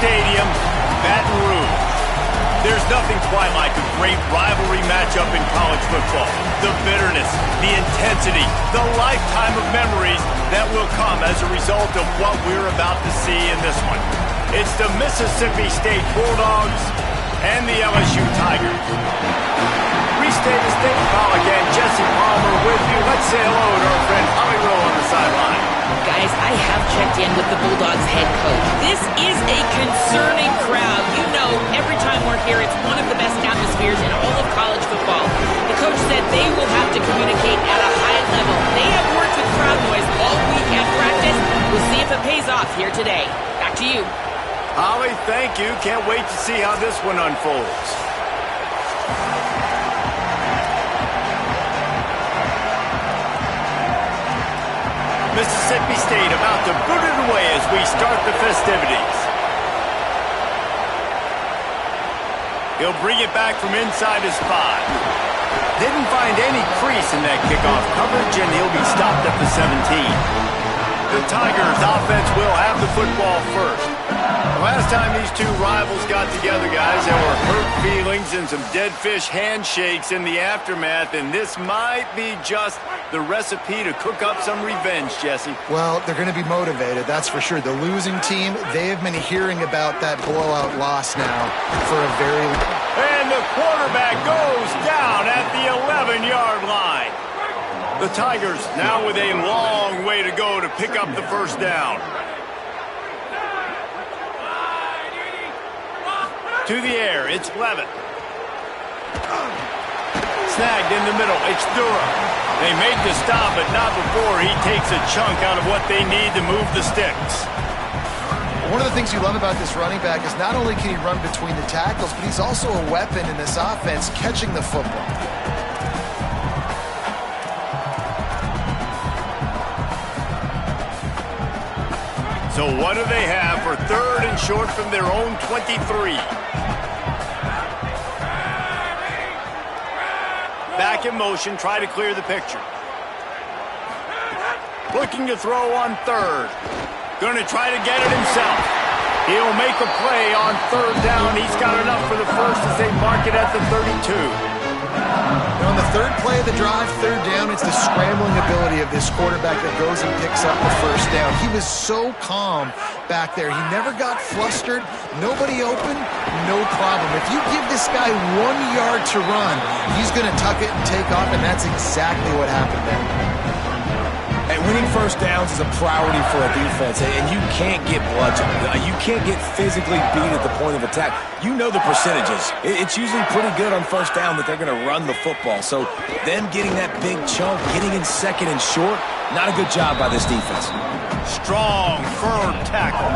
Stadium, Baton Rouge. There's nothing quite like a great rivalry matchup in college football. The bitterness, the intensity, the lifetime of memories that will come as a result of what we're about to see in this one. It's the Mississippi State Bulldogs and the LSU Tigers. Restate the state, Pollock and Jesse Palmer with you. Let's say hello to our friend Holly Rowe on the sideline. Guys, I have checked in with the Bulldogs head coach. This is a concerning crowd. You know, every time we're here, it's one of the best atmospheres in all of college football. The coach said they will have to communicate at a high level. They have worked with crowd noise all week at practice. We'll see if it pays off here today. Back to you. Holly, thank you. Can't wait to see how this one unfolds. Mississippi State about to boot it away as we start the festivities. He'll bring it back from inside his 5. Didn't find any crease in that kickoff coverage, and he'll be stopped at the 17. The Tigers offense will have the football first. The last time these two rivals got together, guys, there were hurt feelings and some dead fish handshakes in the aftermath, and this might be just the recipe to cook up some revenge, Jesse. Well, they're going to be motivated, that's for sure. The losing team, they have been hearing about that blowout loss now for a very long time. And the quarterback goes down at the 11-yard line. The Tigers now with a long way to go to pick up the first down. To the air, it's Levitt. Snagged in the middle, it's Durham. They make the stop, but not before he takes a chunk out of what they need to move the sticks. One of the things you love about this running back is not only can he run between the tackles, but he's also a weapon in this offense catching the football. So what do they have for 3rd and short from their own 23? Back in motion, try to clear the picture. Looking to throw on 3rd. Going to try to get it himself. He'll make a play on 3rd down. He's got enough for the first as they mark it at the 32. On the 3rd play of the drive, 3rd down, it's the scrambling ability of this quarterback that goes and picks up the first down. He was so calm back there. He never got flustered. Nobody open, no problem. If you give this guy 1 yard to run, he's going to tuck it and take off, and that's exactly what happened there. Hey, winning first downs is a priority for a defense, and you can't get bludgeoned. You can't get physically beat at the point of attack. You know the percentages. It's usually pretty good on first down that they're going to run the football. So them getting that big chunk, getting in 2nd and short, not a good job by this defense. Strong, firm tackle.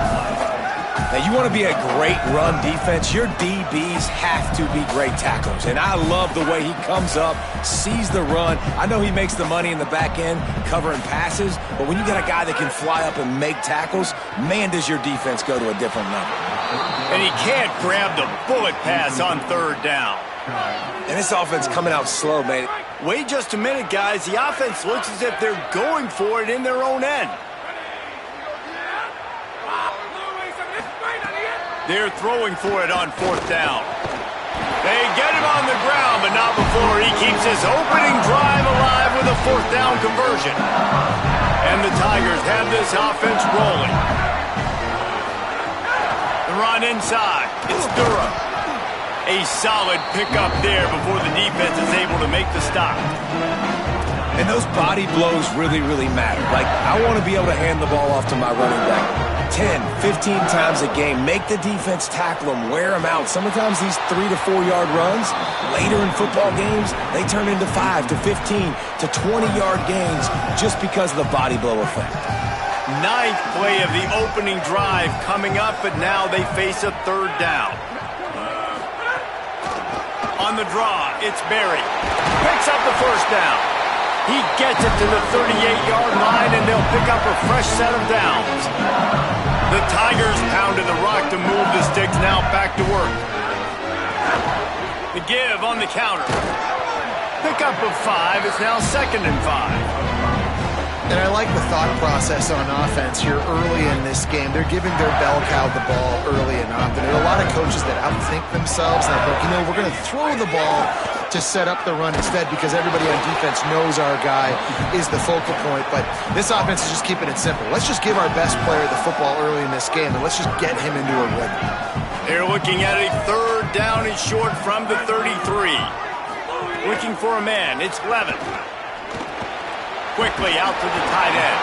Now, you want to be a great run defense, your DBs have to be great tacklers. And I love the way he comes up, sees the run. I know he makes the money in the back end covering passes, but when you got a guy that can fly up and make tackles, man, does your defense go to a different level. And he can't grab the bullet pass on 3rd down. And this offense coming out slow, man. Wait just a minute, guys. The offense looks as if they're going for it in their own end. They're throwing for it on 4th down. They get him on the ground, but not before he keeps his opening drive alive with a 4th down conversion. And the Tigers have this offense rolling. The run inside. It's Durham. A solid pickup there before the defense is able to make the stop. And those body blows really, really matter. Like, I want to be able to hand the ball off to my running back 10, 15 times a game. Make the defense tackle them, wear them out. Sometimes these 3 to 4 yard runs, later in football games, they turn into 5 to 15 to 20-yard gains just because of the body blow effect. 9th play of the opening drive coming up, but now they face a 3rd down. On the draw, it's Berry. Picks up the first down. He gets it to the 38-yard line, and they'll pick up a fresh set of downs. The Tigers pounded the rock to move the sticks, now back to work. The give on the counter. Pickup of 5, it's now 2nd and 5. And I like the thought process on offense here early in this game. They're giving their bell cow the ball early enough. And there are a lot of coaches that outthink themselves. And I think, we're going to throw the ball to set up the run instead because everybody on defense knows our guy is the focal point. But this offense is just keeping it simple. Let's just give our best player the football early in this game, and let's just get him into a rhythm. They're looking at a 3rd down and short from the 33. Looking for a man. It's Levin. Quickly out to the tight end.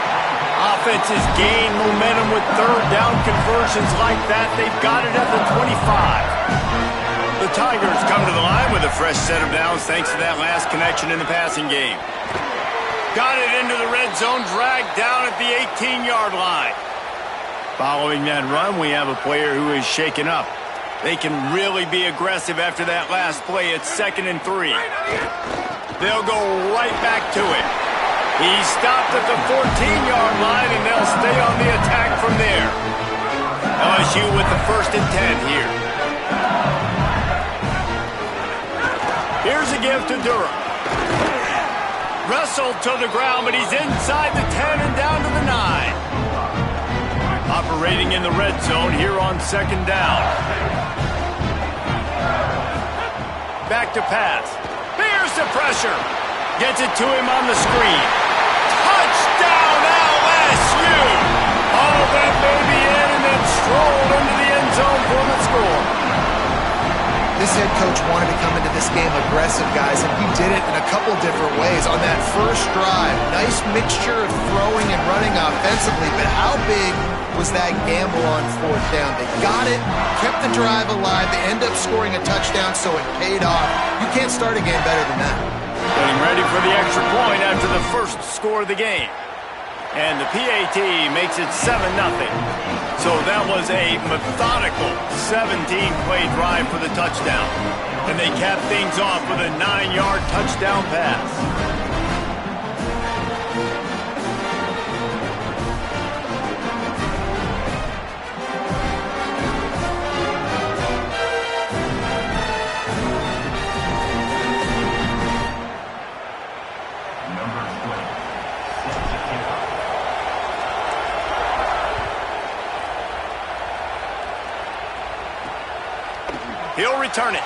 Offenses gain momentum with 3rd down conversions like that. They've got it at the 25. The Tigers come to the line with a fresh set of downs thanks to that last connection in the passing game. Got it into the red zone, dragged down at the 18-yard line. Following that run, we have a player who is shaken up. They can really be aggressive after that last play. It's 2nd and 3. They'll go right back to it. He stopped at the 14-yard line, and they'll stay on the attack from there. LSU with the 1st and 10 here. Here's a give to Durham. Wrestled to the ground, but he's inside the 10 and down to the 9. Operating in the red zone here on 2nd down. Back to pass. Here's the pressure. Gets it to him on the screen. Touchdown LSU! Oh, that may be in, and then strolled into the end zone for the score. This head coach wanted to come into this game aggressive, guys, and he did it in a couple different ways. On that first drive, nice mixture of throwing and running offensively, but how big was that gamble on 4th down? They got it, kept the drive alive, they end up scoring a touchdown, so it paid off. You can't start a game better than that. Getting ready for the extra point after the first score of the game. And the PAT makes it 7-0. So that was a methodical 17-play drive for the touchdown. And they capped things off with a 9-yard touchdown pass. He'll return it.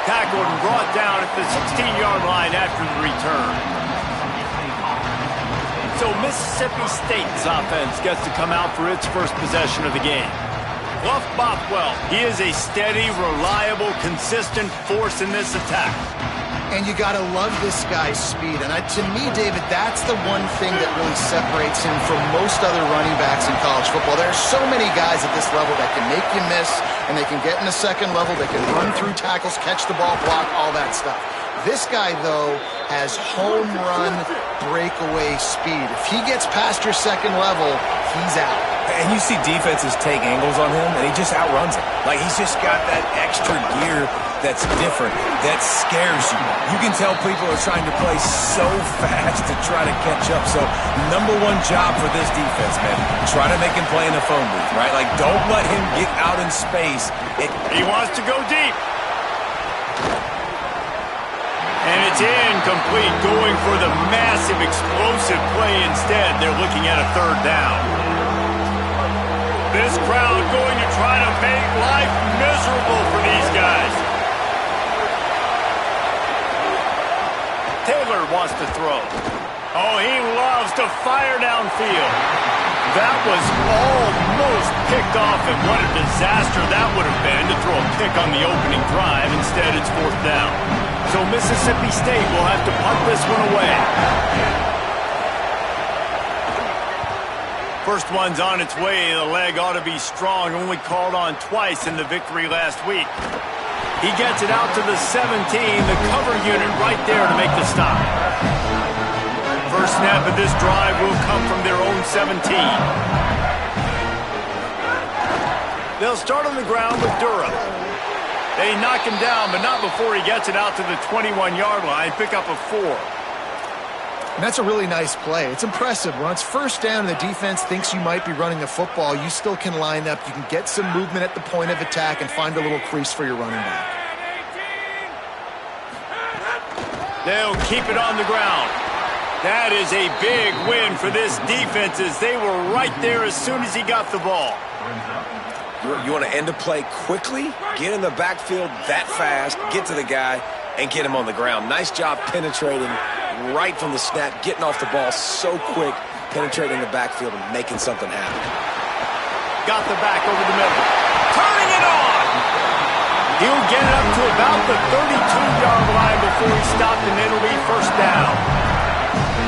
Tackled and brought down at the 16-yard line after the return. So Mississippi State's offense gets to come out for its first possession of the game. Bluff Bothwell, he is a steady, reliable, consistent force in this attack. And you got to love this guy's speed. And to me, David, that's the one thing that really separates him from most other running backs in college football. There are so many guys at this level that can make you miss, and they can get in the second level, they can run through tackles, catch the ball, block, all that stuff. This guy, though, has home run breakaway speed. If he gets past your second level, he's out. And you see defenses take angles on him, and he just outruns them. Like, he's just got that extra gear that's different, that scares you. You can tell people are trying to play so fast to try to catch up. So, number one job for this defense, man, try to make him play in the phone booth, right? Like, don't let him get out in space. He wants to go deep. And it's incomplete, going for the massive, explosive play instead. They're looking at a 3rd down. This crowd going to try to make life miserable for these guys. Taylor wants to throw. Oh, he loves to fire downfield. That was almost picked off, and what a disaster that would have been to throw a pick on the opening drive. Instead, it's 4th down. So Mississippi State will have to punt this one away. First one's on its way. The leg ought to be strong. Only called on twice in the victory last week. He gets it out to the 17. The cover unit right there to make the stop. First snap of this drive will come from their own 17. They'll start on the ground with Durham. They knock him down, but not before he gets it out to the 21-yard line. Pick up a 4. And that's a really nice play. It's impressive. When it's 1st down and the defense thinks you might be running the football, you still can line up. You can get some movement at the point of attack and find a little crease for your running back. They'll keep it on the ground. That is a big win for this defense as they were right there as soon as he got the ball. You want to end a play quickly, get in the backfield that fast, get to the guy, and get him on the ground. Nice job penetrating right from the snap, getting off the ball so quick, penetrating the backfield and making something happen. Got the back over the middle. Turning it on! He'll get it up to about the 32-yard line before he stopped, and it'll be first down.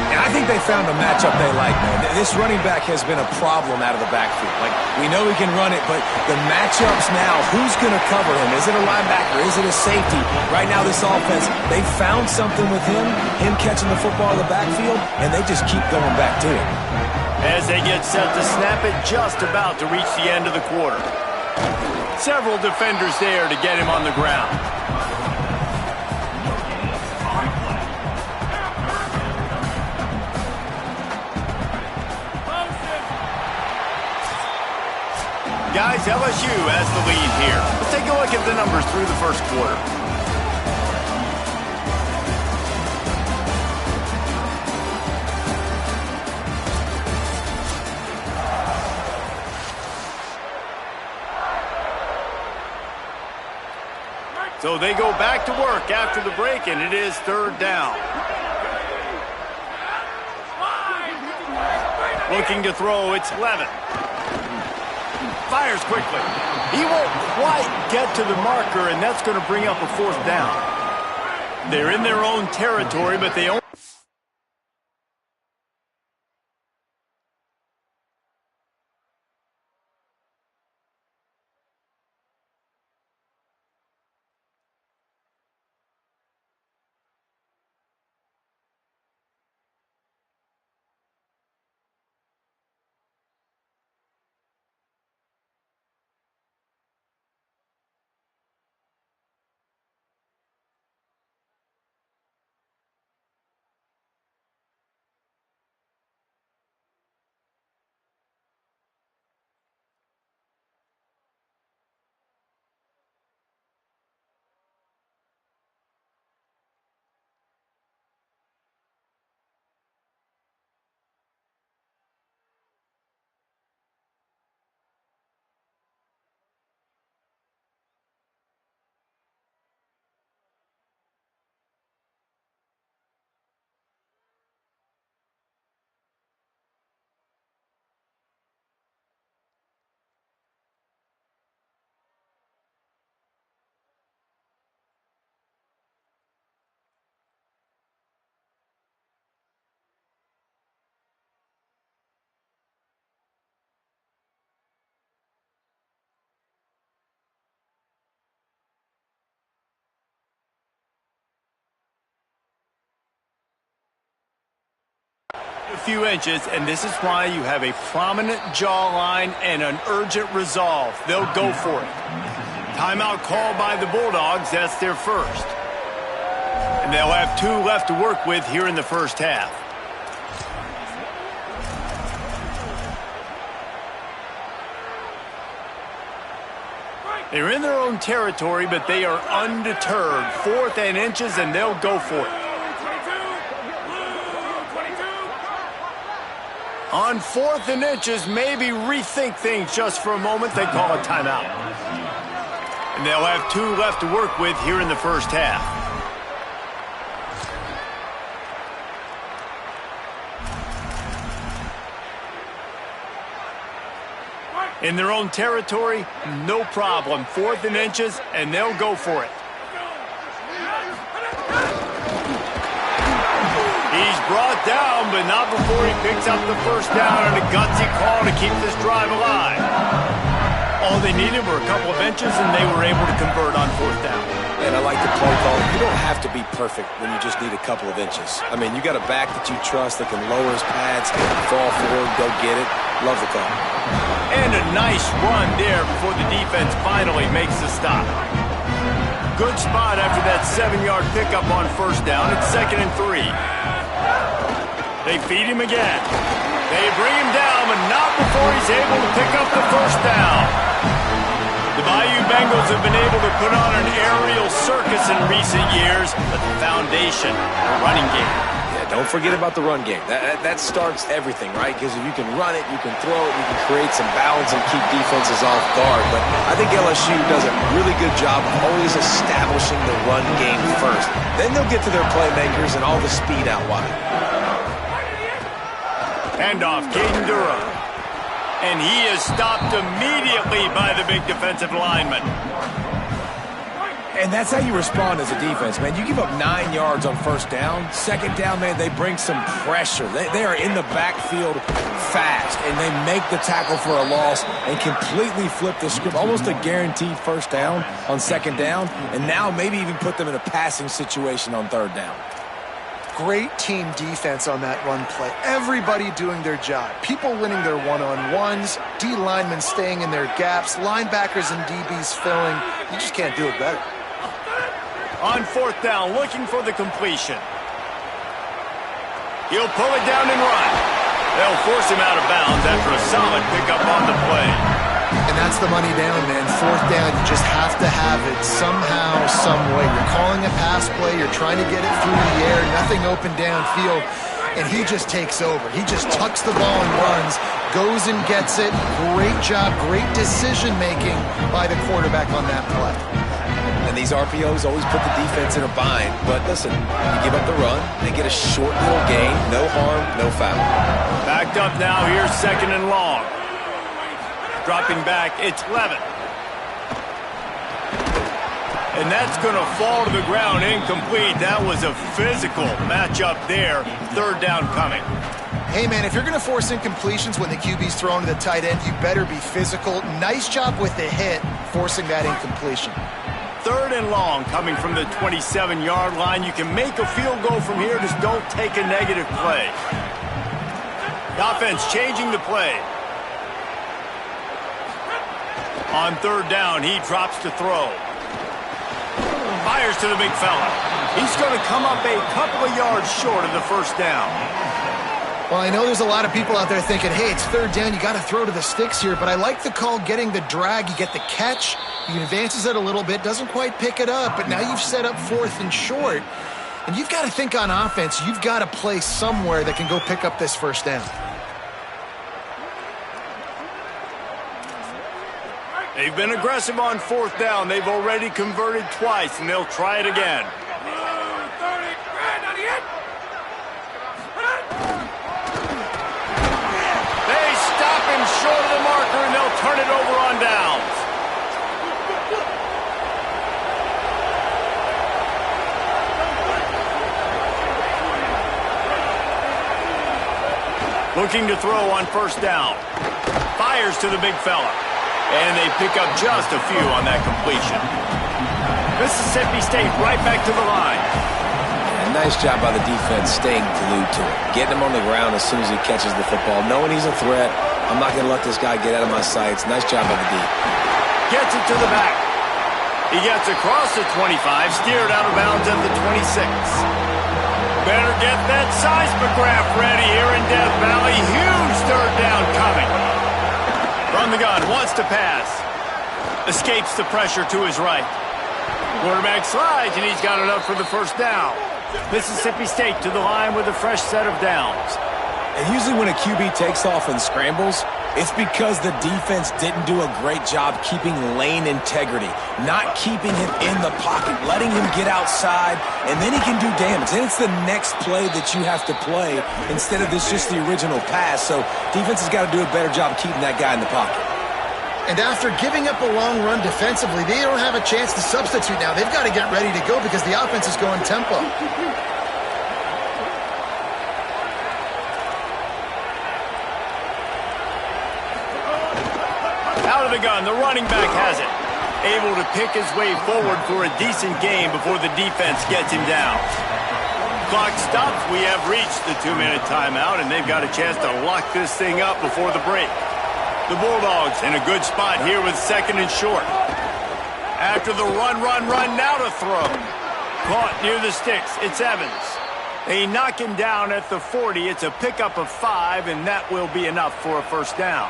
And I think they found a matchup they like, man. This running back has been a problem out of the backfield. Like, we know he can run it, but the matchups now, who's going to cover him? Is it a linebacker? Is it a safety? Right now, this offense, they found something with him catching the football in the backfield, and they just keep going back to it. As they get set to snap it, just about to reach the end of the quarter. Several defenders there to get him on the ground. Guys, LSU has the lead here. Let's take a look at the numbers through the first quarter. So they go back to work after the break, and it is third down. Looking to throw, it's Levin. Fires quickly. He won't quite get to the marker, and that's going to bring up a fourth down. They're in their own territory, but they only... A few inches, and this is why you have a prominent jawline and an urgent resolve. They'll go for it. Timeout called by the Bulldogs. That's their first. And they'll have 2 left to work with here in the first half. They're in their own territory, but they are undeterred. 4th and inches, and they'll go for it. On 4th and inches, maybe rethink things just for a moment. They call a timeout. And they'll have 2 left to work with here in the first half. In their own territory, no problem. 4th and inches, and they'll go for it. He's brought down, but not before he picks up the first down and a gutsy call to keep this drive alive. All they needed were a couple of inches, and they were able to convert on 4th down. And I like the play call. You don't have to be perfect when you just need a couple of inches. I mean, you got a back that you trust that can lower his pads, fall forward, go get it. Love the call. And a nice run there before the defense finally makes the stop. Good spot after that 7-yard pickup on first down. It's 2nd and 3. They feed him again. They bring him down, but not before he's able to pick up the first down. The Bayou Bengals have been able to put on an aerial circus in recent years, but the foundation, the running game. Yeah, Don't forget about the run game. That starts everything, right? Because if you can run it, you can throw it, you can create some balance and keep defenses off guard. But I think LSU does a really good job of always establishing the run game first. Then they'll get to their playmakers and all the speed out wide. Handoff, Caden Durham. And he is stopped immediately by the big defensive lineman. And that's how you respond as a defense, man. You give up 9 yards on first down. Second down, man, they bring some pressure. They are in the backfield fast, and they make the tackle for a loss and completely flip the script. Almost a guaranteed first down on second down, and now maybe even put them in a passing situation on third down. Great team defense on that run play. Everybody doing their job. People winning their one-on-ones, D linemen staying in their gaps, linebackers and DBs filling. You just can't do it better. On fourth down, looking for the completion. He'll pull it down and run. They'll force him out of bounds after a solid pickup on the play. And that's the money down, man. Fourth down, you just have to have it somehow, some way. You're calling a pass play. You're trying to get it through the air. Nothing open downfield. And he just takes over. He just tucks the ball and runs, goes and gets it. Great job, great decision-making by the quarterback on that play. And these RPOs always put the defense in a bind. But listen, you give up the run, they get a short little gain, no harm, no foul. Backed up now, here's second and long. Dropping back, it's Levin. And that's going to fall to the ground, incomplete. That was a physical matchup there. Third down coming. Hey, man, if you're going to force incompletions when the QB's thrown to the tight end, you better be physical. Nice job with the hit, forcing that incompletion. Third and long coming from the 27-yard line. You can make a field goal from here, just don't take a negative play. The offense changing the play. On third down, he drops to throw. Fires to the big fella. He's going to come up a couple of yards short of the first down. Well, I know there's a lot of people out there thinking, hey, it's third down, you got to throw to the sticks here, but I like the call getting the drag. You get the catch, he advances it a little bit, doesn't quite pick it up, but now you've set up fourth and short, and you've got to think on offense, you've got to play somewhere that can go pick up this first down. They've been aggressive on fourth down. They've already converted twice, and they'll try it again. They stop him short of the marker, and they'll turn it over on downs. Looking to throw on first down. Fires to the big fella. And they pick up just a few on that completion. Mississippi State right back to the line. And nice job by the defense staying glued to it. Getting him on the ground as soon as he catches the football. Knowing he's a threat. I'm not going to let this guy get out of my sights. Nice job by the D. Gets it to the back. He gets across the 25, steered out of bounds at the 26. Better get that seismograph ready here in Death Valley. Huge third down coming. From the gun, wants to pass. Escapes the pressure to his right. Quarterback slides, and he's got enough for the first down. Mississippi State to the line with a fresh set of downs. And usually when a QB takes off and scrambles, it's because the defense didn't do a great job keeping lane integrity, not keeping him in the pocket, letting him get outside, and then he can do damage. Then it's the next play that you have to play instead of this just the original pass. So defense has got to do a better job keeping that guy in the pocket. And after giving up a long run defensively, they don't have a chance to substitute now. They've got to get ready to go because the offense is going tempo. Out of the gun, the running back has it. Able to pick his way forward for a decent gain before the defense gets him down. Clock stops. We have reached the 2-minute timeout, and they've got a chance to lock this thing up before the break. The Bulldogs in a good spot here with second and short. After the run, now to throw. Caught near the sticks. It's Evans. They knock him down at the 40. It's a pickup of 5, and that will be enough for a first down.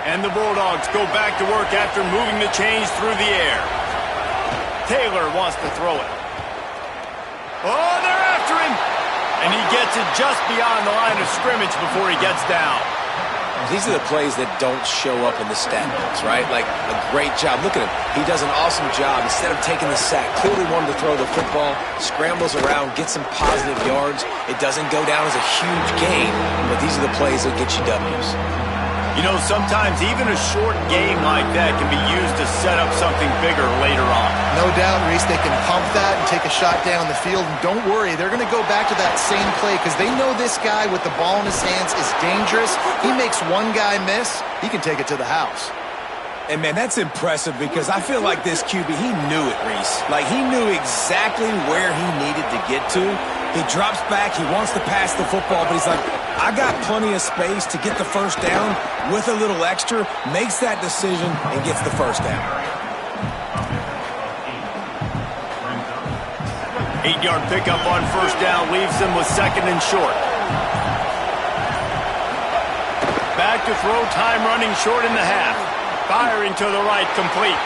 And the Bulldogs go back to work after moving the chains through the air. Taylor wants to throw it. Oh, they're after him. And he gets it just beyond the line of scrimmage before he gets down. These are the plays that don't show up in the stat books, right? Like a great job. Look at him. He does an awesome job. Instead of taking the sack, clearly wanted to throw the football, scrambles around, gets some positive yards. It doesn't go down as a huge gain, but these are the plays that get you W's. You know, sometimes even a short game like that can be used to set up something bigger later on. No doubt, Reese, they can pump that and take a shot down the field. And don't worry, they're going to go back to that same play because they know this guy with the ball in his hands is dangerous. He makes one guy miss, he can take it to the house. And, man, that's impressive because I feel like this QB, he knew it, Reese. Like, he knew exactly where he needed to get to. He drops back, he wants to pass the football, but he's like, I got plenty of space to get the first down with a little extra, makes that decision, and gets the first down. 8-yard pickup on first down leaves them with second and short. Back to throw, time running short in the half. Firing to the right, complete.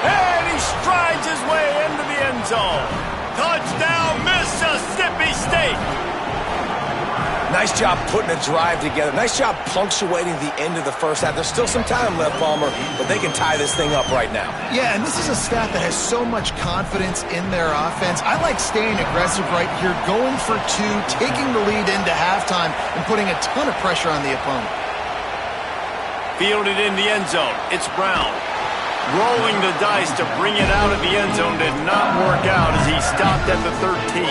And he strides his way into the end zone. Touchdown, Mississippi State. Nice job putting a drive together. Nice job punctuating the end of the first half. There's still some time left, Palmer, but they can tie this thing up right now. Yeah, and this is a staff that has so much confidence in their offense. I like staying aggressive right here, going for two, taking the lead into halftime, and putting a ton of pressure on the opponent. Fielded in the end zone. It's Brown. Rolling the dice to bring it out of the end zone did not work out as he stopped at the 13.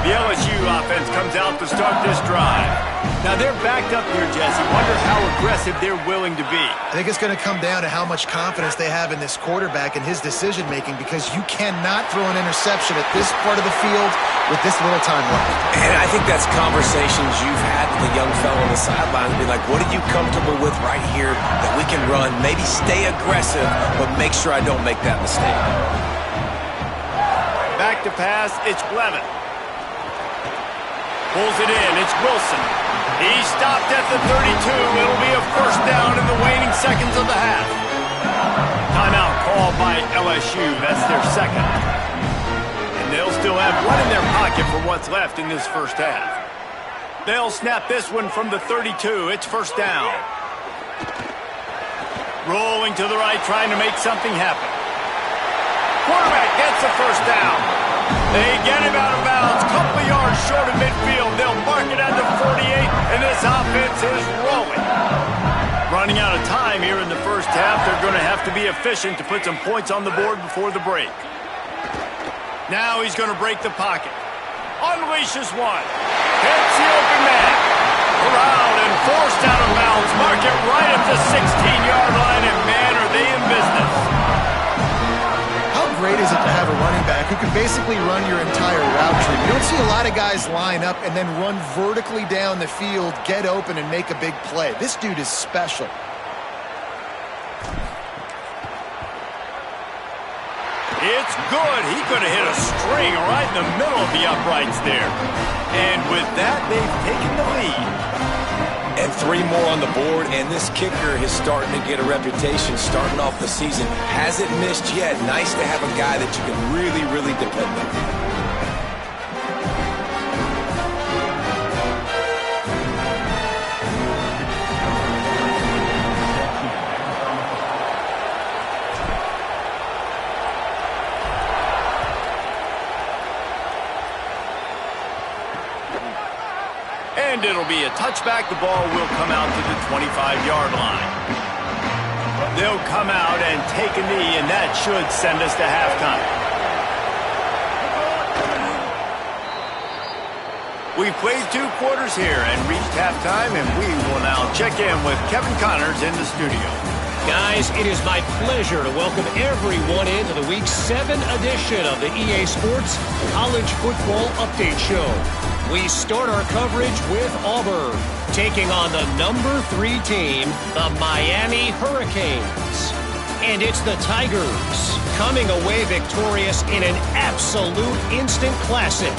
The LSU offense comes out to start this drive. Now they're backed up here, Jesse. Wonder how aggressive they're willing to be. I think it's going to come down to how much confidence they have in this quarterback and his decision-making because you cannot throw an interception at this part of the field with this little time left. And I think that's conversations you've had with the young fellow on the sideline to be like, what are you comfortable with right here that we can run? Maybe stay aggressive, but make sure I don't make that mistake. Back to pass, it's Blevin. Pulls it in, it's Wilson. He stopped at the 32. It'll be a first down in the waning seconds of the half. Timeout called by LSU. That's their second. And they'll still have one in their pocket for what's left in this first half. They'll snap this one from the 32. It's first down. Rolling to the right, trying to make something happen. Quarterback gets the first down. They get him out of bounds, couple of yards short of midfield. They'll mark it at the 48, and this offense is rolling. Running out of time here in the first half. They're going to have to be efficient to put some points on the board before the break. Now he's going to break the pocket. Unleashes one. Hits the open man. Around and forced out of bounds. Mark it right at the 16-yard line, and man, are they in business. How great is it to have a running back who can basically run your entire route tree? You don't see a lot of guys line up and then run vertically down the field, get open, and make a big play. This dude is special. It's good. He could have hit a string right in the middle of the uprights there. And with that, they've taken the lead. And 3 more on the board, and this kicker is starting to get a reputation starting off the season. Hasn't missed yet. Nice to have a guy that you can really, really depend on. And it'll be a touchback. The ball will come out to the 25-yard line. They'll come out and take a knee, and that should send us to halftime. We've played 2 quarters here and reached halftime, and we will now check in with Kevin Connors in the studio. Guys, it is my pleasure to welcome everyone into the Week 7 edition of the EA Sports College Football Update Show. We start our coverage with Auburn, taking on the number 3 team, the Miami Hurricanes. And it's the Tigers, coming away victorious in an absolute instant classic.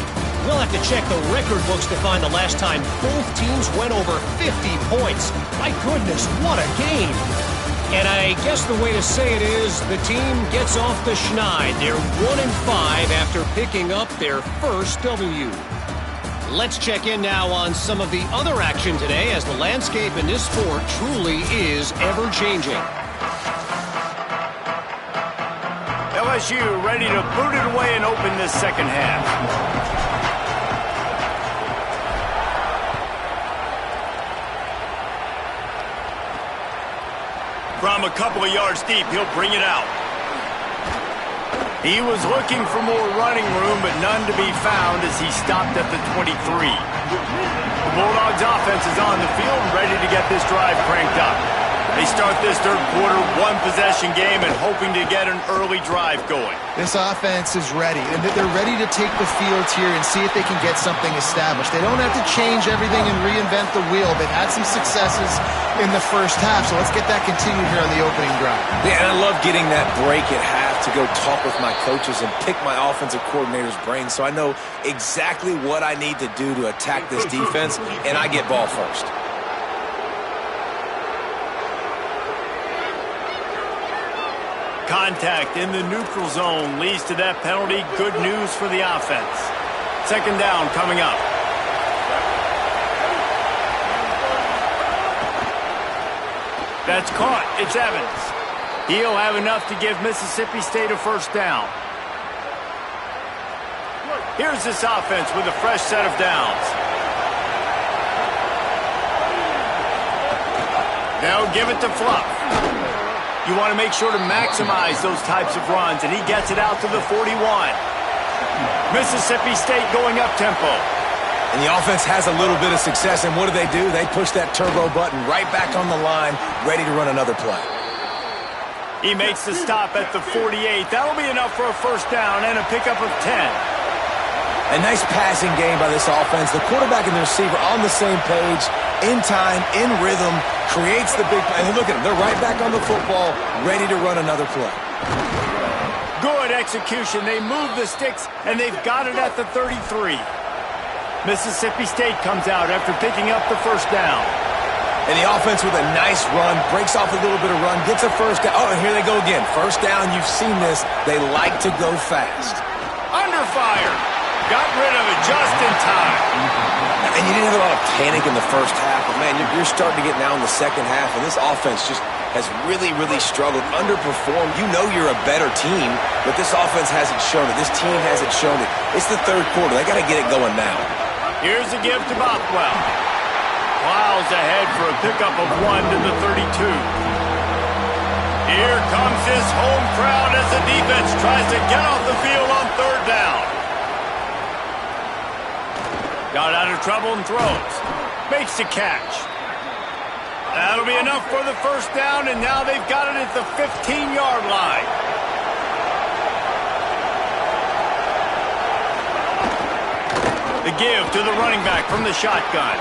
We'll have to check the record books to find the last time both teams went over 50 points. My goodness, what a game. And I guess the way to say it is the team gets off the schneid. They're 1-5 after picking up their first W. Let's check in now on some of the other action today, as the landscape in this sport truly is ever-changing. LSU ready to boot it away and open this second half. From a couple of yards deep, he'll bring it out. He was looking for more running room, but none to be found as he stopped at the 23. The Bulldogs offense is on the field and ready to get this drive cranked up. They start this third quarter one-possession game and hoping to get an early drive going. This offense is ready, and they're ready to take the field here and see if they can get something established. They don't have to change everything and reinvent the wheel. They've had some successes in the first half, so let's get that continued here on the opening drive. Yeah, and I love getting that break at half to go talk with my coaches and pick my offensive coordinator's brain so I know exactly what I need to do to attack this defense, and I get ball first. Contact in the neutral zone leads to that penalty. Good news for the offense. Second down coming up. That's caught. It's Evans. He'll have enough to give Mississippi State a first down. Here's this offense with a fresh set of downs. They'll give it to Fluff. You want to make sure to maximize those types of runs, and he gets it out to the 41. Mississippi State going up-tempo. And the offense has a little bit of success, and what do? They push that turbo button right back on the line, ready to run another play. He makes the stop at the 48. That'll be enough for a first down and a pickup of 10. A nice passing game by this offense. The quarterback and the receiver on the same page, in time, in rhythm, creates the big play. And look at them. They're right back on the football, ready to run another play. Good execution. They move the sticks, and they've got it at the 33. Mississippi State comes out after picking up the first down. And the offense with a nice run, breaks off a little bit of run, gets a first down. Oh, and here they go again. First down, you've seen this. They like to go fast. Under fire. Got rid of it just in time. And you didn't have a lot of panic in the first half, but, man, you're starting to get now in the second half, and this offense just has really, really struggled, underperformed. You know you're a better team, but this offense hasn't shown it. This team hasn't shown it. It's the third quarter. They got to get it going now. Here's a give to Bothwell. Plows ahead for a pickup of 1 to the 32. Here comes his home crowd as the defense tries to get off the field on third down. Got out of trouble and throws. Makes the catch. That'll be enough for the first down, and now they've got it at the 15-yard line. The give to the running back from the shotgun.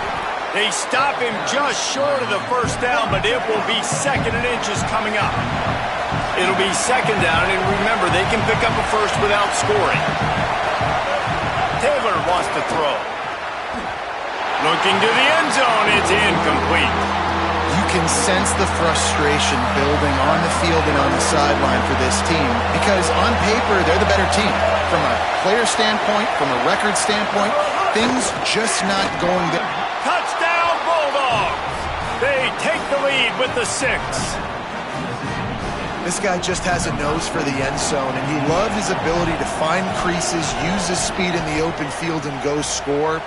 They stop him just short of the first down, but it will be 2nd and inches coming up. It'll be 2nd down, and remember, they can pick up a first without scoring. Taylor wants to throw. Looking to the end zone, it's incomplete. You can sense the frustration building on the field and on the sideline for this team because on paper, they're the better team. From a player standpoint, from a record standpoint, things just not going good. Touchdown, Bulldogs! They take the lead with the 6. This guy just has a nose for the end zone, and you love his ability to find creases, use his speed in the open field, and go score.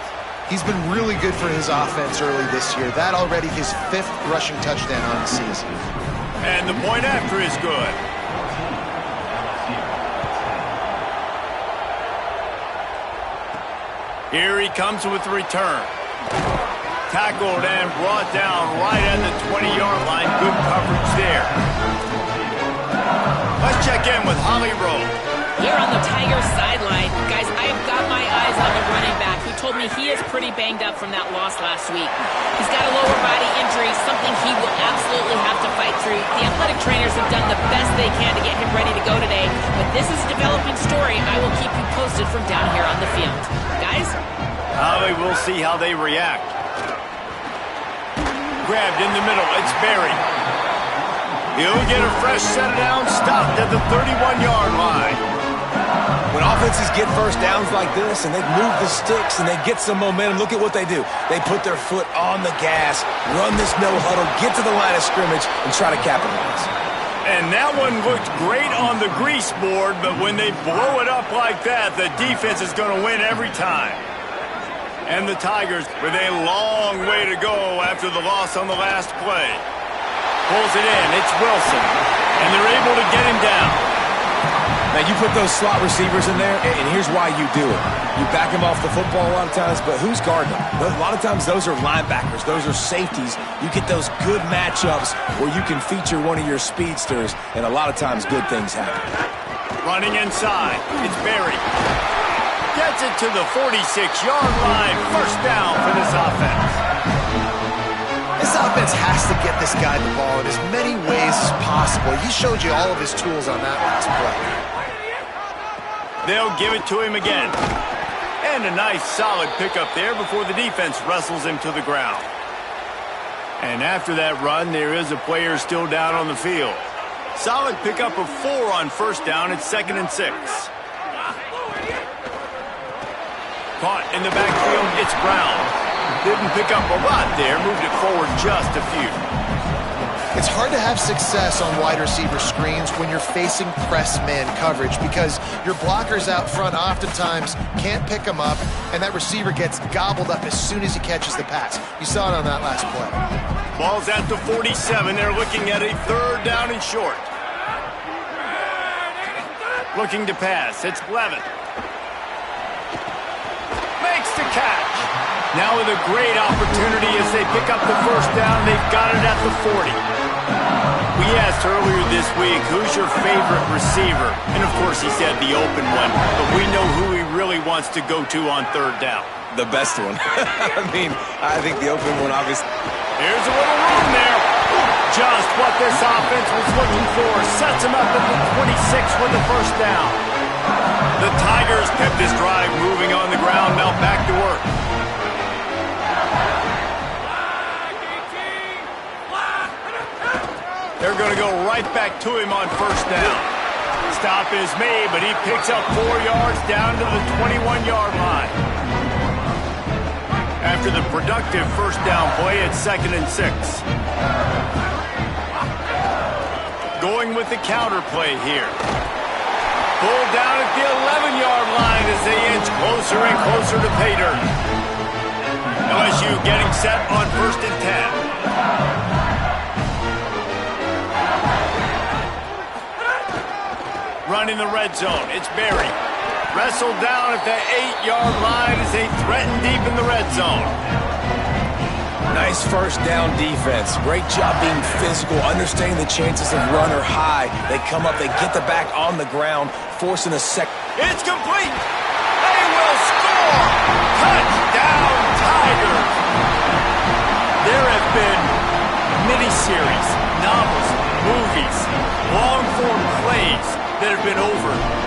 He's been really good for his offense early this year. That already his 5th rushing touchdown on the season. And the point after is good. Here he comes with the return. Tackled and brought down right at the 20-yard line. Good coverage there. Let's check in with Holly Rowe. Here on the Tigers sideline, guys, I've got my eyes on the running back who told me he is pretty banged up from that loss last week. He's got a lower body injury, something he will absolutely have to fight through. The athletic trainers have done the best they can to get him ready to go today, but this is a developing story. I will keep you posted from down here on the field. Guys? We'll see how they react. Grabbed in the middle, it's Berry. He'll get a fresh set down, stopped at the 31-yard line. When offenses get first downs like this and they move the sticks and they get some momentum, look at what they do. They put their foot on the gas, run this no-huddle, get to the line of scrimmage, and try to capitalize. And that one looked great on the grease board, but when they blow it up like that, the defense is going to win every time. And the Tigers with a long way to go after the loss on the last play. Pulls it in, it's Wilson, and they're able to get him down. Now, you put those slot receivers in there, and here's why you do it. You back them off the football a lot of times, but who's guarding them? A lot of times, those are linebackers. Those are safeties. You get those good matchups where you can feature one of your speedsters, and a lot of times, good things happen. Running inside, it's Berry. Gets it to the 46-yard line. First down for this offense. This offense has to get this guy the ball in as many ways as possible. He showed you all of his tools on that last play. They'll give it to him again. And a nice solid pickup there before the defense wrestles him to the ground. And after that run, there is a player still down on the field. Solid pickup of 4 on first down. It's 2nd and 6. Caught in the backfield, it's Brown. Didn't pick up a lot there, moved it forward just a few. It's hard to have success on wide receiver screens when you're facing press man coverage because your blockers out front oftentimes can't pick them up, and that receiver gets gobbled up as soon as he catches the pass. You saw it on that last play. Ball's at the 47. They're looking at a 3rd down and short. Looking to pass. It's Levin. Makes the catch. Now with a great opportunity as they pick up the first down, they've got it at the 40. We asked earlier this week, who's your favorite receiver? And of course he said the open one, but we know who he really wants to go to on 3rd down. The best one. I think the open one, obviously. Here's a little room there. Just what this offense was looking for. Sets him up at the 26 with the first down. The Tigers kept this drive moving on the ground, now back to work. They're going to go right back to him on first down. Stop is made, but he picks up 4 yards down to the 21-yard line. After the productive first down play, it's 2nd and 6. Going with the counter play here. Pulled down at the 11-yard line as they inch closer and closer to pay dirt. LSU getting set on 1st and 10. Run in the red zone. It's Berry. Wrestled down at the 8-yard line as they threaten deep in the red zone. Nice first down defense. Great job being physical, understanding the chances of run are high. They come up, they get the back on the ground, forcing a sec. It's complete. They will score. Touchdown, Tigers. There have been miniseries, novels, movies, long-form plays that have been over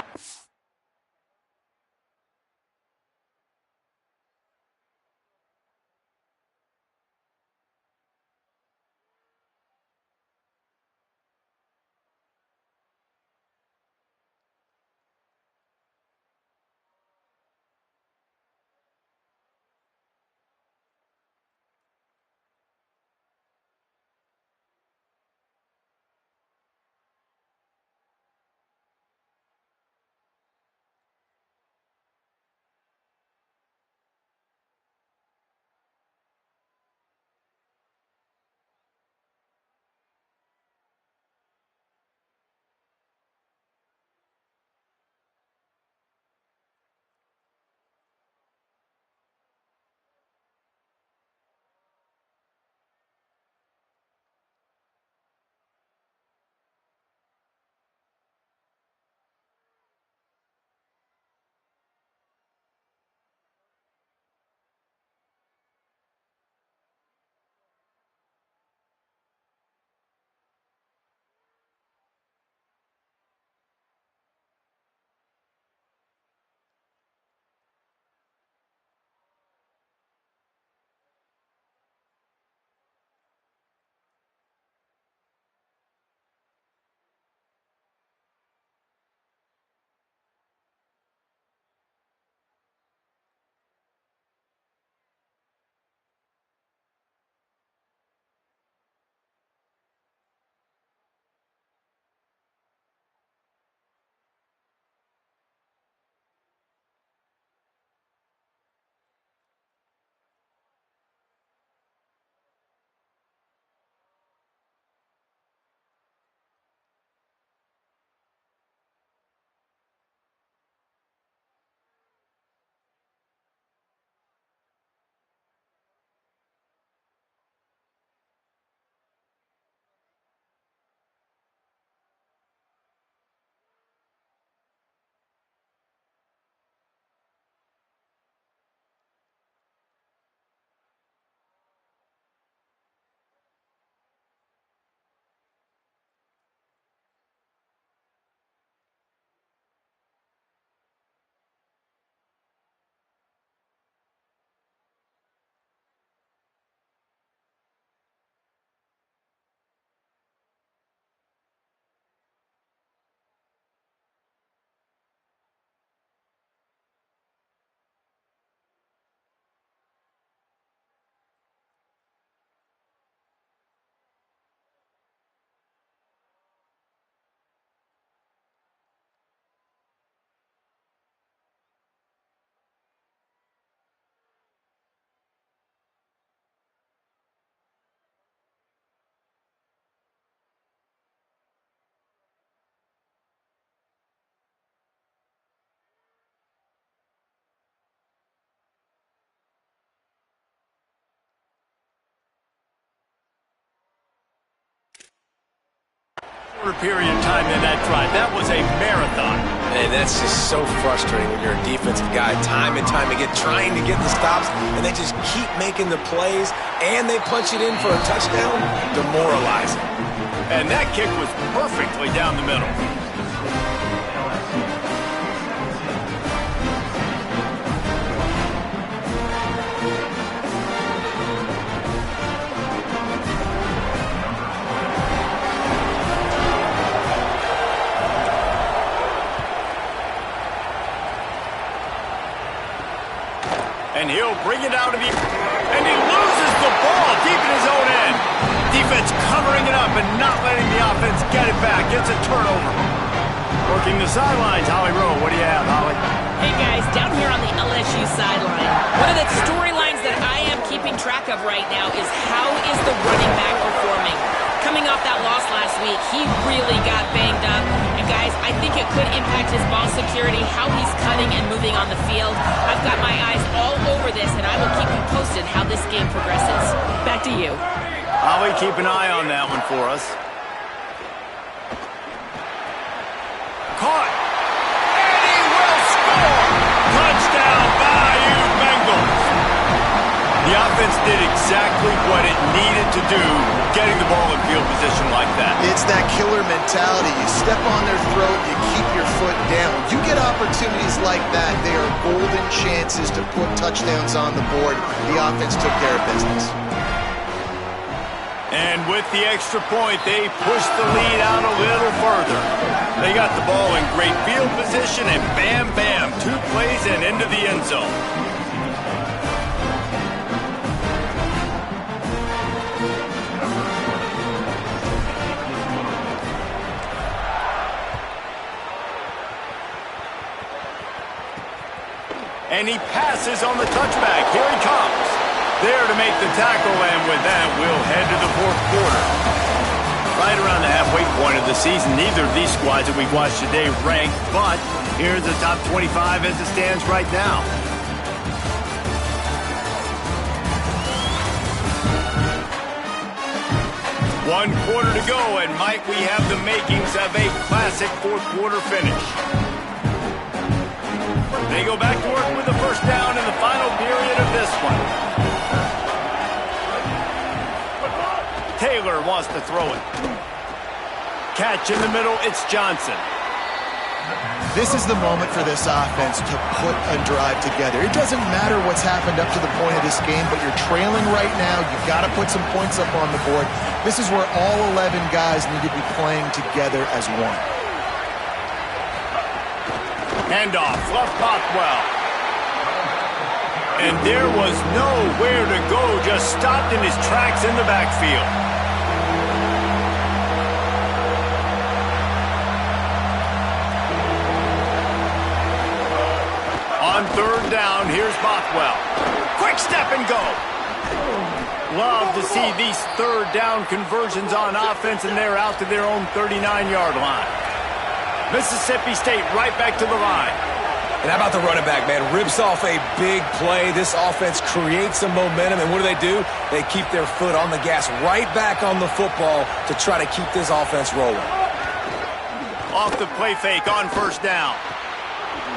shorter period of time than that drive. That was a marathon. And that's just so frustrating when you're a defensive guy, time and time again, trying to get the stops, and they just keep making the plays, and they punch it in for a touchdown. Demoralizing. And that kick was perfectly down the middle. And he'll bring it out of the... And he loses the ball deep in his own end. Defense covering it up and not letting the offense get it back. Gets a turnover. Working the sidelines, Holly Rowe. What do you have, Holly? Hey, guys, down here on the LSU sideline, one of the storylines that I am keeping track of right now is how is the running back performing? Coming off that loss last week, he really got banged up. And, guys, I think it could impact his ball security, how he's cutting and moving on the field. I've got my eyes all over this, and I will keep you posted how this game progresses. Back to you. Holly, keep an eye on that one for us. Caught. And he will score. Touchdown, Bayou Bengals. The offense did exactly what it needed to do, getting the ball in field position like that. It's that killer mentality. You step on their throat, you keep your foot down. You get opportunities like that, they are golden chances to put touchdowns on the board. The offense took care of business. And with the extra point, they pushed the lead out a little further. They got the ball in great field position, and bam, bam, 2 plays and into the end zone. And he passes on the touchback. Here he comes. There to make the tackle, and with that, we'll head to the 4th quarter. Right around the halfway point of the season, neither of these squads that we've watched today ranked, but here's the top 25 as it stands right now. One quarter to go, and Mike, we have the makings of a classic 4th quarter finish. They go back to work with the first down in the final period of this one. Taylor wants to throw it. Catch in the middle, it's Johnson. This is the moment for this offense to put a drive together. It doesn't matter what's happened up to the point of this game, but you're trailing right now. You've got to put some points up on the board. This is where all 11 guys need to be playing together as one. Handoff, Fluff Bothwell. And there was nowhere to go, just stopped in his tracks in the backfield. On 3rd down, here's Bothwell. Quick step and go. Love to see these 3rd down conversions on offense, and they're out to their own 39-yard line. Mississippi State right back to the line. And how about the running back, man? Rips off a big play. This offense creates some momentum, and what do? They keep their foot on the gas right back on the football to try to keep this offense rolling. Off the play fake on 1st down.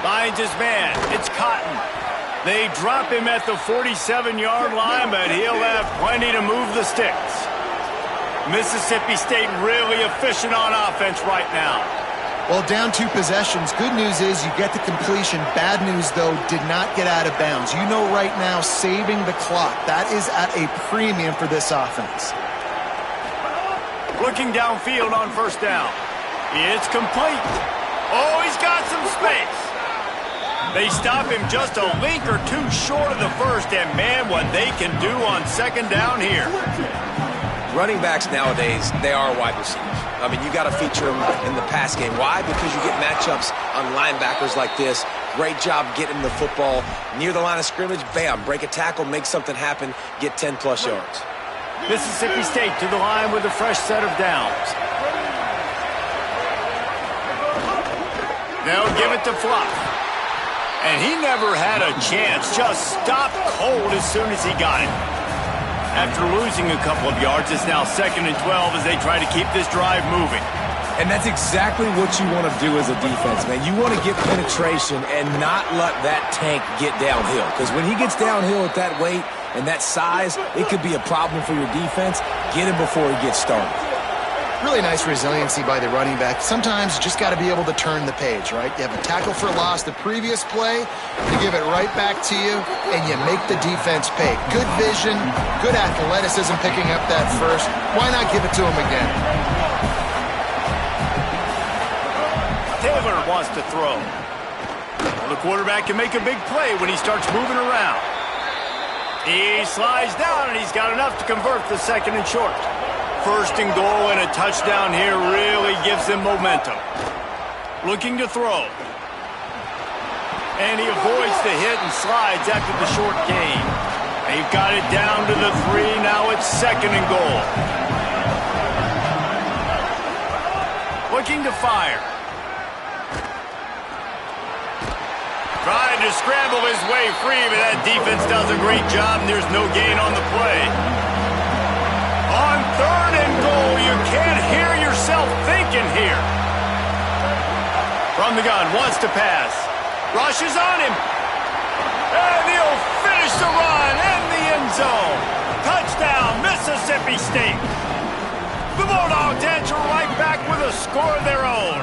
Finds his man. It's Cotton. They drop him at the 47-yard line, but he'll have plenty to move the sticks. Mississippi State really efficient on offense right now. Well, down 2 possessions. Good news is you get the completion. Bad news, though, did not get out of bounds. You know right now, saving the clock. That is at a premium for this offense. Looking downfield on 1st down. It's complete. Oh, he's got some space. They stop him just a link or 2 short of the 1st, and man, what they can do on 2nd down here. Running backs nowadays, they are wide receivers. I mean, you got to feature them in the pass game. Why? Because you get matchups on linebackers like this. Great job getting the football near the line of scrimmage. Bam, break a tackle, make something happen, get 10-plus yards. Mississippi State to the line with a fresh set of downs. They'll give it to Fluff. And he never had a chance. Just stopped cold as soon as he got it. After losing a couple of yards, it's now 2nd and 12 as they try to keep this drive moving. And that's exactly what you want to do as a defense, man. You want to get penetration and not let that tank get downhill. Because when he gets downhill at that weight and that size, it could be a problem for your defense. Get him before he gets started. Really nice resiliency by the running back. Sometimes you just got to be able to turn the page, right? You have a tackle for loss the previous play, you give it right back to you, and you make the defense pay. Good vision, good athleticism picking up that first. Why not give it to him again? Taylor wants to throw. Well, the quarterback can make a big play when he starts moving around. He slides down, and he's got enough to convert the second and short. First and goal and a touchdown here really gives them momentum. Looking to throw. And he avoids the hit and slides after the short gain. They've got it down to the 3. Now it's second and goal. Looking to fire. Trying to scramble his way free, but that defense does a great job, and there's no gain on the play. On third and goal, you can't hear yourself thinking here. From the gun, wants to pass. Rushes on him. And he'll finish the run in the end zone. Touchdown, Mississippi State. The Bulldogs answer right back with a score of their own.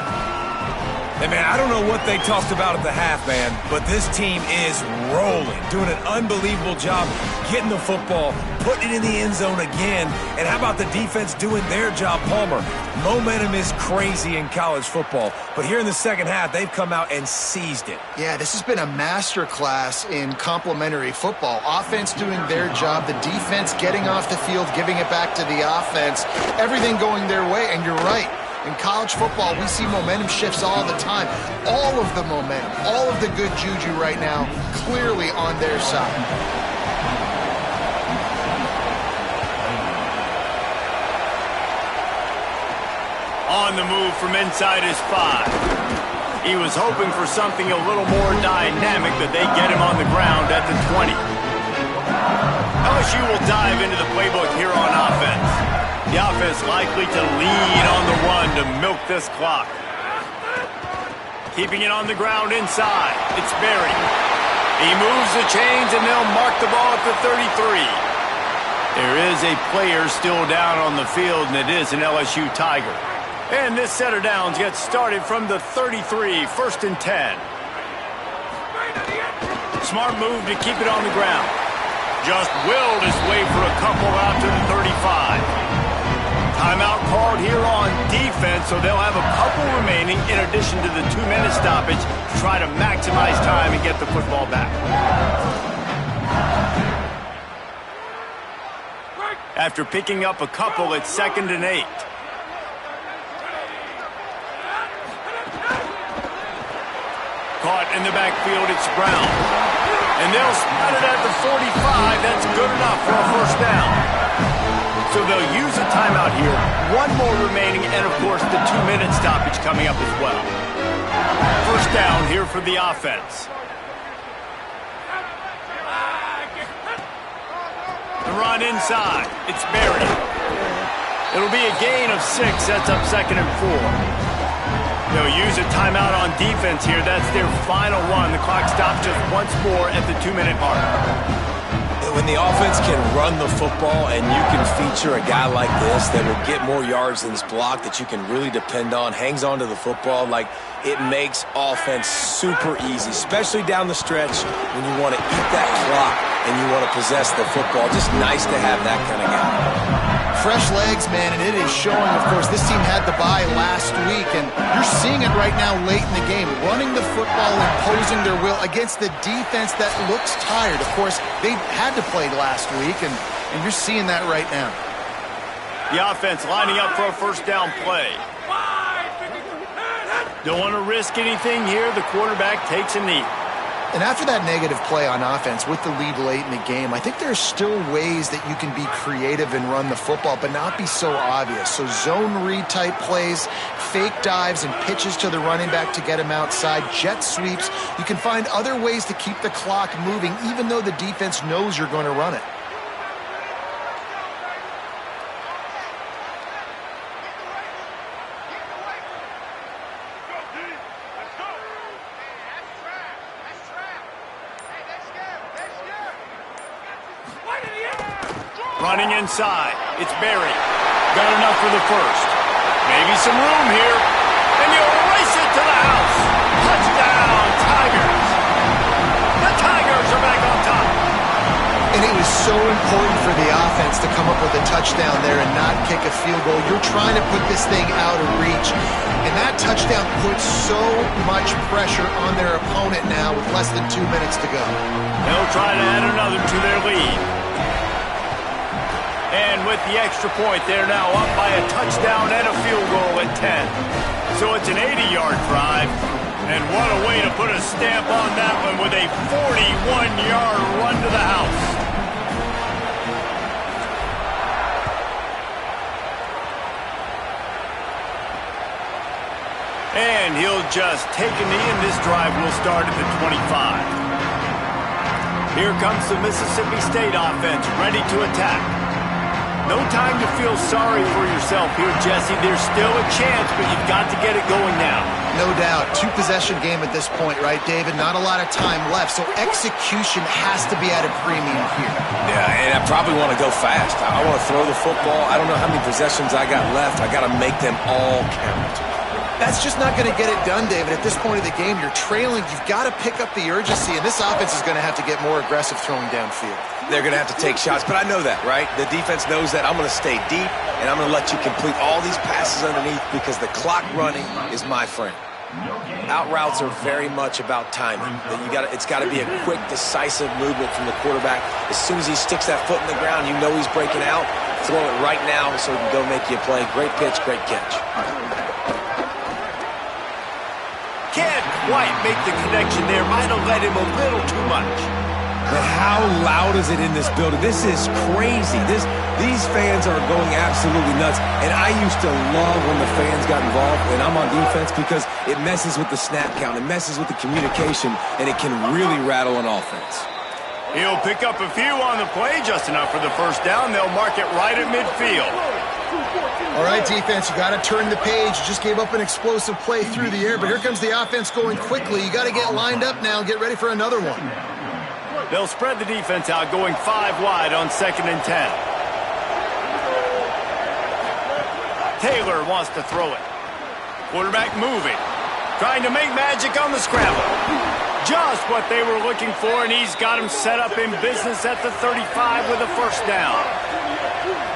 Hey, man, I don't know what they talked about at the half, man, but this team is rolling, doing an unbelievable job getting the football, putting it in the end zone again, and how about the defense doing their job, Palmer? Momentum is crazy in college football, but here in the second half, they've come out and seized it. Yeah, this has been a master class in complementary football. Offense doing their job, the defense getting off the field, giving it back to the offense, everything going their way, and you're right. In college football, we see momentum shifts all the time. All of the momentum, all of the good juju right now, clearly on their side. On the move from inside his 5. He was hoping for something a little more dynamic, but they get him on the ground at the 20. LSU will dive into the playbook here on offense. The offense likely to lead on the run to milk this clock. Keeping it on the ground inside. It's Berry. He moves the chains, and they'll mark the ball at the 33. There is a player still down on the field, and it is an LSU Tiger. And this set of downs gets started from the 33, first and 10. Smart move to keep it on the ground. Just willed his way for a couple out to the 35. Timeout called here on defense, so they'll have a couple remaining in addition to the 2-minute stoppage to try to maximize time and get the football back. After picking up a couple, it's second and 8. Caught in the backfield, it's Brown. And they'll spot it at the 45. That's good enough for a first down. So they'll use a timeout here. One more remaining, and of course the 2-minute stoppage coming up as well. First down here for the offense. The run inside. It's Berry. It'll be a gain of 6. That's up second and 4. They'll use a timeout on defense here. That's their final one. The clock stops just once more at the 2-minute mark. When the offense can run the football and you can feature a guy like this that will get more yards than this block that you can really depend on, hangs onto the football, like it makes offense super easy, especially down the stretch when you want to eat that clock and you want to possess the football. Just nice to have that kind of guy. Fresh legs, man, and it is showing, of course. This team had the bye last week, and you're seeing it right now late in the game. Running the football, imposing their will against the defense that looks tired. Of course, they had to play last week, and you're seeing that right now. The offense lining up for a first down play. Don't want to risk anything here. The quarterback takes a knee. And after that negative play on offense with the lead late in the game, I think there's still ways that you can be creative and run the football, but not be so obvious. So zone read type plays, fake dives and pitches to the running back to get him outside, jet sweeps. You can find other ways to keep the clock moving, even though the defense knows you're going to run it. Running inside. It's Barry. Got enough for the first. Maybe some room here. And you'll race it to the house. Touchdown, Tigers. The Tigers are back on top. And it was so important for the offense to come up with a touchdown there and not kick a field goal. You're trying to put this thing out of reach. And that touchdown puts so much pressure on their opponent now with less than 2 minutes to go. They'll try to add another to their lead. And with the extra point, they're now up by a touchdown and a field goal at 10. So it's an 80-yard drive. And what a way to put a stamp on that one with a 41-yard run to the house. And he'll just take a knee, and this drive will start at the 25. Here comes the Mississippi State offense, ready to attack. No time to feel sorry for yourself here, Jesse. There's still a chance, but you've got to get it going now. No doubt. Two-possession game at this point, right, David? Not a lot of time left, so execution has to be at a premium here. Yeah, and I probably want to go fast. I want to throw the football. I don't know how many possessions I got left. I got to make them all count. That's just not going to get it done, David. At this point of the game, you're trailing. You've got to pick up the urgency, and this offense is going to have to get more aggressive throwing downfield. They're going to have to take shots, but I know that, right? The defense knows that. I'm going to stay deep, and I'm going to let you complete all these passes underneath because the clock running is my friend. Out routes are very much about timing. It's got to be a quick, decisive movement from the quarterback. As soon as he sticks that foot in the ground, you know he's breaking out. Throw it right now so he can go make you a play. Great pitch, great catch. Can't quite make the connection there. Might have let him a little too much. But how loud is it in this building? This is crazy. These fans are going absolutely nuts. And I used to love when the fans got involved, and I'm on defense, because it messes with the snap count. It messes with the communication, and it can really rattle an offense. He'll pick up a few on the play, just enough for the first down. They'll mark it right at midfield. All right, defense, you got to turn the page. You just gave up an explosive play through the air, but here comes the offense going quickly. You got to get lined up now and get ready for another one. They'll spread the defense out, going 5 wide on 2nd and 10. Taylor wants to throw it. Quarterback moving. Trying to make magic on the scramble. Just what they were looking for, and he's got him set up in business at the 35 with a first down.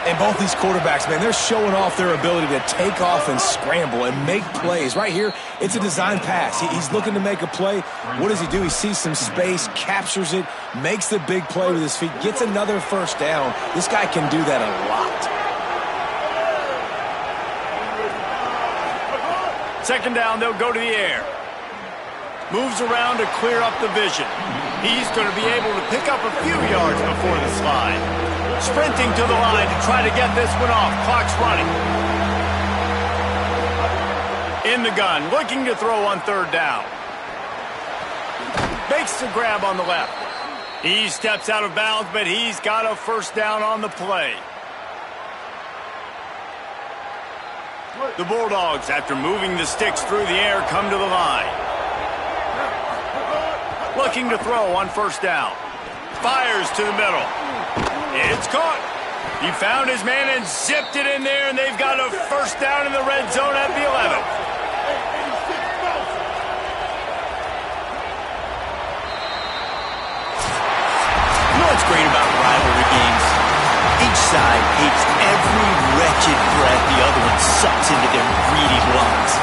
And both these quarterbacks, man, they're showing off their ability to take off and scramble and make plays. Right here, it's a design pass. He's looking to make a play. What does he do? He sees some space, captures it, makes the big play with his feet, gets another first down. This guy can do that a lot. 2nd down, they'll go to the air. Moves around to clear up the vision. He's going to be able to pick up a few yards before the slide. Sprinting to the line to try to get this one off. Clock's running. In the gun, looking to throw on 3rd down. Makes the grab on the left. He steps out of bounds, but he's got a first down on the play. The Bulldogs, after moving the sticks through the air, come to the line. Looking to throw on 1st down. Fires to the middle. It's caught. He found his man and zipped it in there, and they've got a first down in the red zone at the 11. You know what's great about rivalry games? Each side hates every wretched breath the other one sucks into their greedy lungs.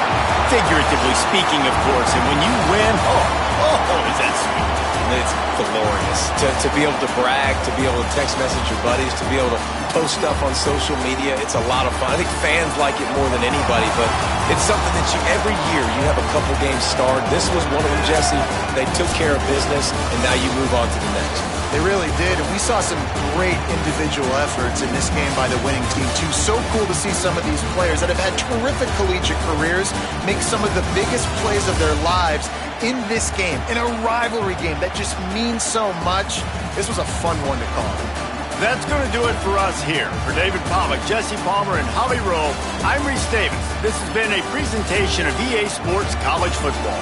Figuratively speaking, of course, and when you win, oh, is that sweet. It's glorious. To be able to brag, to be able to text message your buddies, to be able to post stuff on social media, it's a lot of fun. I think fans like it more than anybody, but it's something that every year you have a couple games starred. This was one of them, Jesse. They took care of business, and now you move on to the next. They really did, and we saw some great individual efforts in this game by the winning team, too. So cool to see some of these players that have had terrific collegiate careers make some of the biggest plays of their lives in this game, in a rivalry game that just means so much. This was a fun one to call. That's going to do it for us here. For David Pollack, Jesse Palmer, and Holly Rowe, I'm Reese Davis. This has been a presentation of EA Sports College Football.